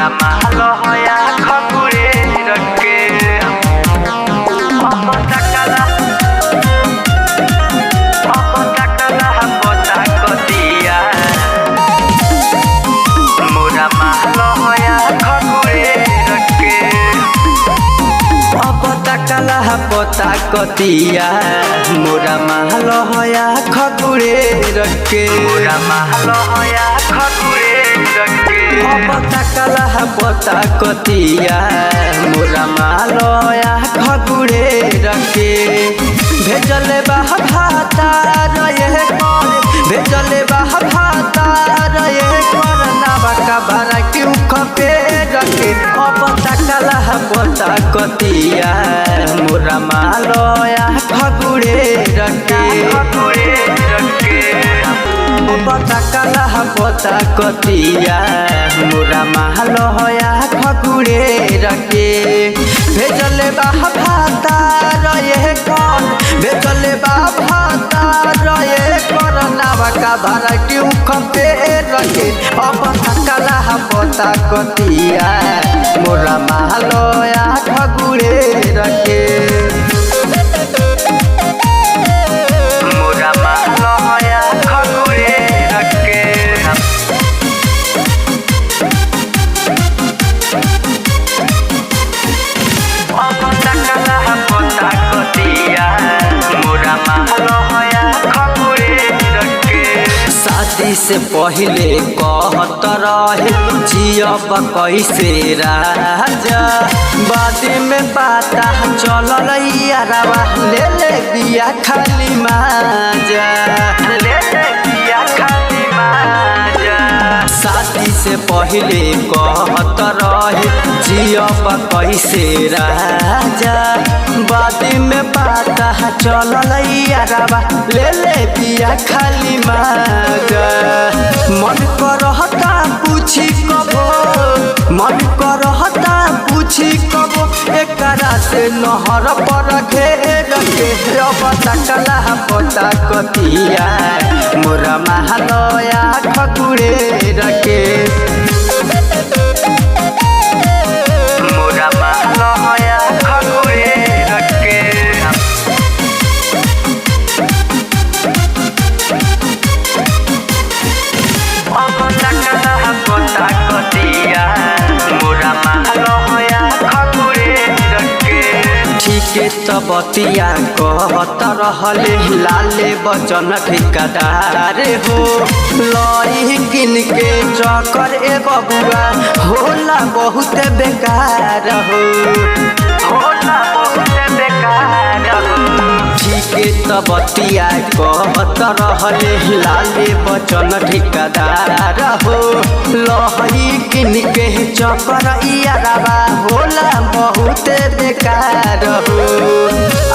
मोरा महलो होया खकुरे रखे पोता कतिया मोरा महलो होया खकुरे रखे पोता कतिया मोरा महलो होया खकुरे रखे मोरा महलो होया खकुरे पोता कतिया मोरा महलो होया खकुरे रखे भेजले बाह भाता रहे कर भेजले बाह भाता रहे कर नावा का बारा क्यों खपे रखे पोता कतिया मोरा महलो होया खकुरे रखे पोता कतिया मोरा महलो होया खकुरे रखे भेजले बाह भाता रहे कर भेजले बाह भाता रहे कर नावा का भाड़ा क्यों खपे रखे पोता कतिया मोरा महलो होया खकुरे रखे मोरा महलो होया खकुरे रखे पोता कतिया मोरा महलो होया खकुरे रखे शादी से पहले कहत रहे जियब कैसे राजा बाद में बाता चलल यारवा ले ले बिया खाली माजा ले ले बिया खाली माजा शादी से पहले कहत रहे जियब कैसे राजा बाद में बाता चलल यारवा ले ले बिया खाली माजा मन करहता पूछी कबो मन करहता पूछी कबो एकरा से नहर पर घेर के पोता कतिया मोरा महलो होया खकुरे रखे मोरा महलो होया खकुरे रखे पोता कतिया मोरा महलो होया खकुरे रखे ठीके त बतिया कहत रहले लाले बचन ठिकादार हो लई किन के चकर ए बबुआ होला बहुत बेकार हो होला बहुत बेकार हो ठीके त बतिया कहत रहले लाले बचन ठिकादार हो लही किन के चकर यारवा होला बहुत बेकार हो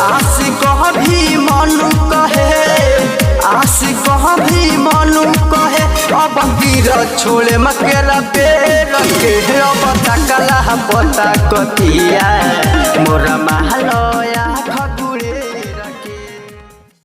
आशिक भी मनु कहे आशिक भी मनु कहे अब गिर छोड़े मकेला पे रखे पोता कतिया मोरा महलो होया खकुरे